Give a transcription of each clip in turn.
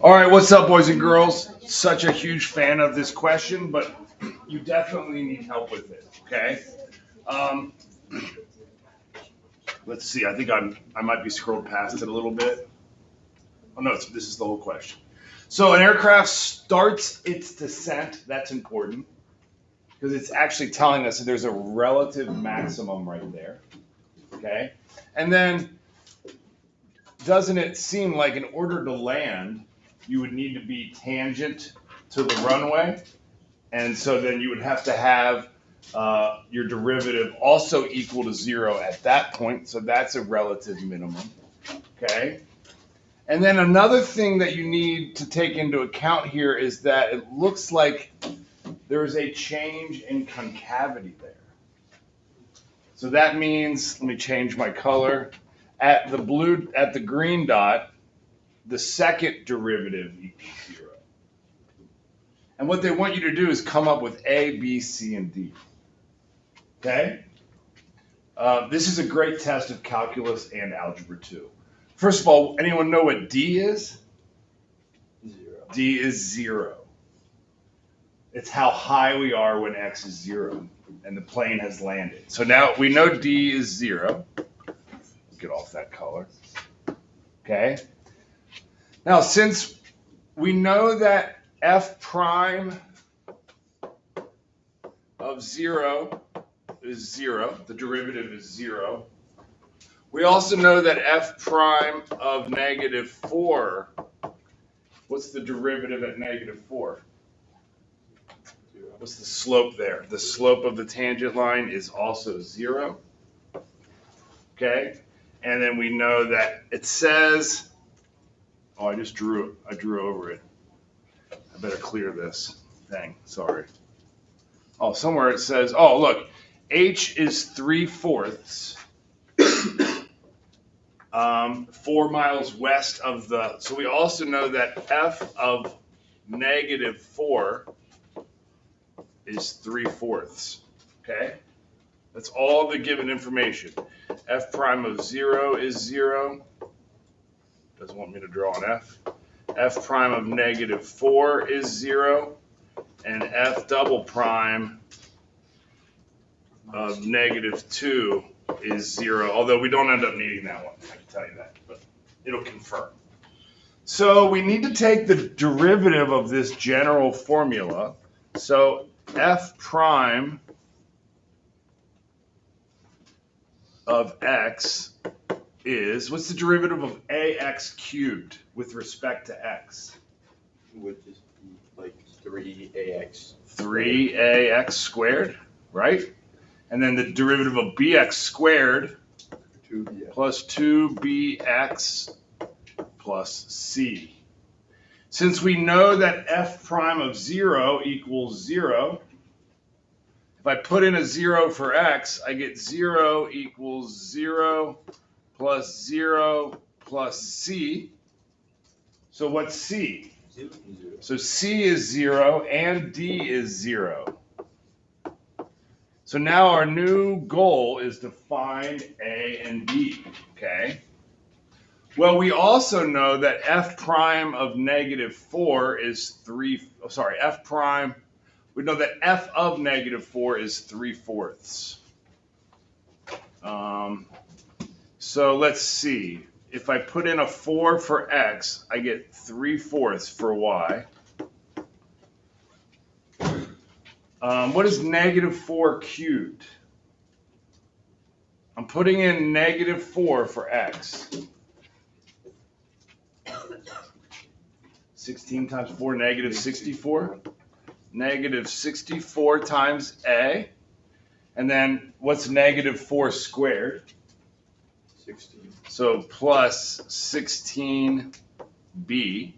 All right, what's up, boys and girls? Such a huge fan of this question, but you definitely need help with it. Okay. Um, let's see. I might be scrolled past it a little bit. Oh no, this is the whole question. So an aircraft starts its descent. That's important because it's actually telling us that there's a relative maximum right there. Okay. And then doesn't it seem like in order to land, you would need to be tangent to the runway? And so then you would have to have your derivative also equal to zero at that point. So that's a relative minimum. Okay. And then another thing that you need to take into account here is that it looks like there is a change in concavity there. So that means, let me change my color. At the green dot, the second derivative equals zero. And what they want you to do is come up with A, B, C, and D. Okay? This is a great test of calculus and algebra 2. First of all, anyone know what D is? Zero. D is zero. It's how high we are when X is zero and the plane has landed. So now we know D is zero. Get off that color. Okay? Now, since we know that F prime of zero is zero, the derivative is zero. We also know that F prime of negative 4, what's the derivative at negative 4? What's the slope there? The slope of the tangent line is also 0. Okay? And then we know that it says, oh, I drew over it. I better clear this thing. Sorry. Oh, somewhere it says, oh, look, H is 3/4. 4 miles west of the, so we also know that F of negative 4 is 3/4. Okay? That's all the given information. F prime of 0 is 0. Doesn't want me to draw an F. F prime of negative 4 is 0. And F double prime of negative 2 is 0. Although we don't end up needing that one, I can tell you that. But it'll confirm. So we need to take the derivative of this general formula. So F prime of x is, what's the derivative of ax cubed with respect to x? Would just be like 3ax. 3ax squared, right? And then the derivative of bx squared 2bx. plus 2bx plus c. Since we know that f prime of 0 equals 0, if I put in a 0 for x, I get 0 equals 0 plus 0 plus c. So what's c? 0. So c is 0 and d is 0. So now our new goal is to find a and b, okay? Well, we also know that f prime of negative 4 is f prime, we know that f of negative 4 is 3/4. So let's see. If I put in a 4 for x, I get 3/4 for y. What is negative 4 cubed? I'm putting in negative 4 for x. 16 times 4, negative 64. Negative 64 times a. And then what's negative 4 squared? 16. So plus 16b.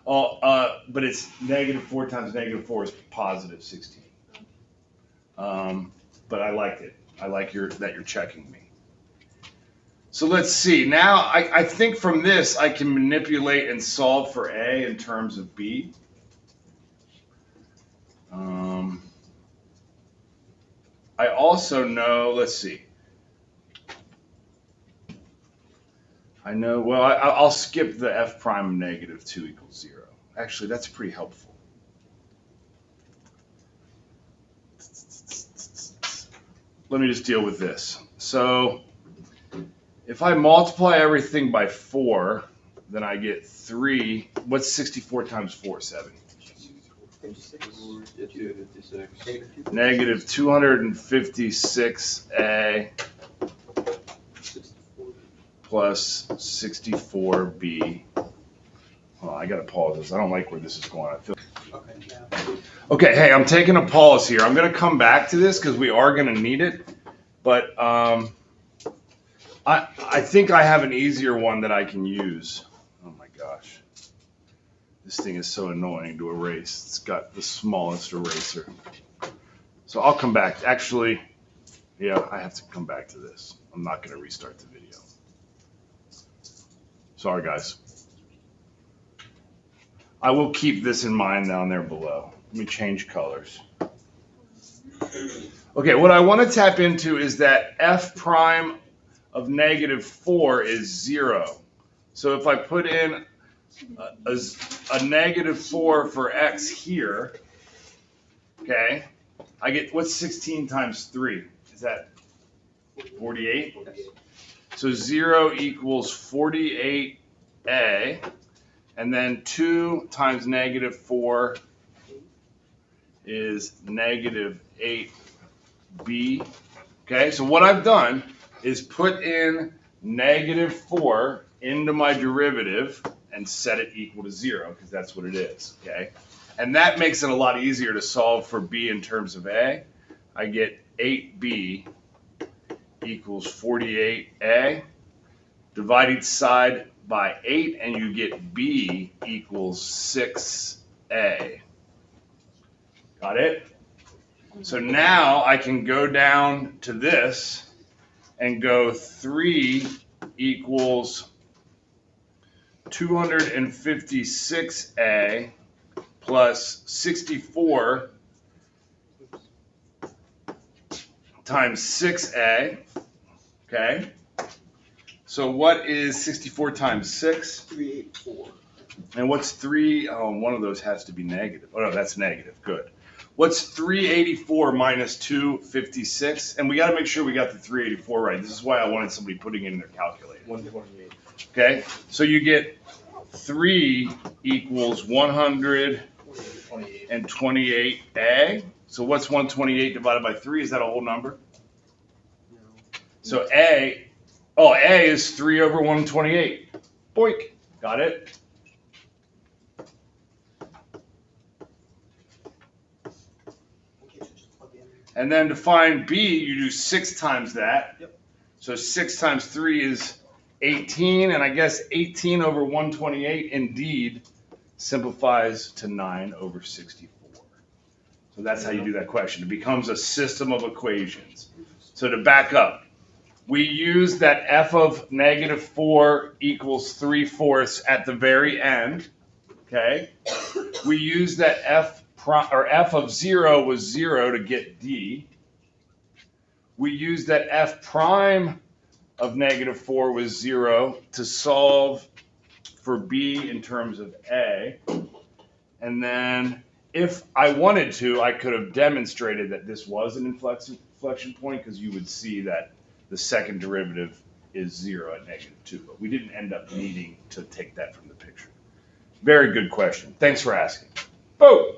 But it's negative 4 times negative 4 is positive 16. But I liked it. I like that you're checking me. So let's see. Now I think from this I can manipulate and solve for A in terms of B. I also know, let's see. I know, well, I'll skip the f prime of negative 2 equals 0. Actually, that's pretty helpful. Let me just deal with this. So if I multiply everything by 4, then I get 3. What's 64 times 4? 70. Negative 256a plus 64b. Well, I gotta pause this. I don't like where this is going. Okay, hey, I'm taking a pause here. I'm gonna come back to this because we are gonna need it. But I think I have an easier one that I can use. Oh my gosh. This thing is so annoying to erase. It's got the smallest eraser. So I'll come back. Actually, yeah, I have to come back to this. I'm not going to restart the video. Sorry, guys. I will keep this in mind down there below. Let me change colors. Okay, what I want to tap into is that f prime of negative 4 is 0. So if I put in a negative 4 for x here, okay, I get, what's 16 times 3? Is that 48? So 0 equals 48a, and then 2 times negative 4 is negative 8b. Okay, so what I've done is put in negative 4 into my derivative and set it equal to 0, because that's what it is, okay? And that makes it a lot easier to solve for b in terms of a. I get 8b equals 48a. Divide each side by 8, and you get b equals 6a. Got it? So now I can go down to this and go 3 equals 256a plus 64 times 6a, okay? So what is 64 times 6? 384. And what's 3? Oh, one of those has to be negative. Oh, no, that's negative. Good. What's 384 minus 256? And we got to make sure we got the 384 right. This is why I wanted somebody putting it in their calculator. 128. Okay, so you get 3 equals 128a. So what's 128 divided by 3? Is that a whole number? No. So a is 3 over 128. Boink. Got it? And then to find b, you do 6 times that. Yep. So 6 times 3 is 18, and I guess 18 over 128 indeed simplifies to 9 over 64. So that's how you do that question. It becomes a system of equations. So to back up, we use that f of negative 4 equals 3/4 at the very end, okay? We use that f of 0 was 0 to get d. We use that f prime of negative 4 was 0 to solve for b in terms of a. And then if I wanted to, I could have demonstrated that this was an inflection point, because you would see that the second derivative is 0 at negative 2. But we didn't end up needing to take that from the picture. Very good question. Thanks for asking. Boom.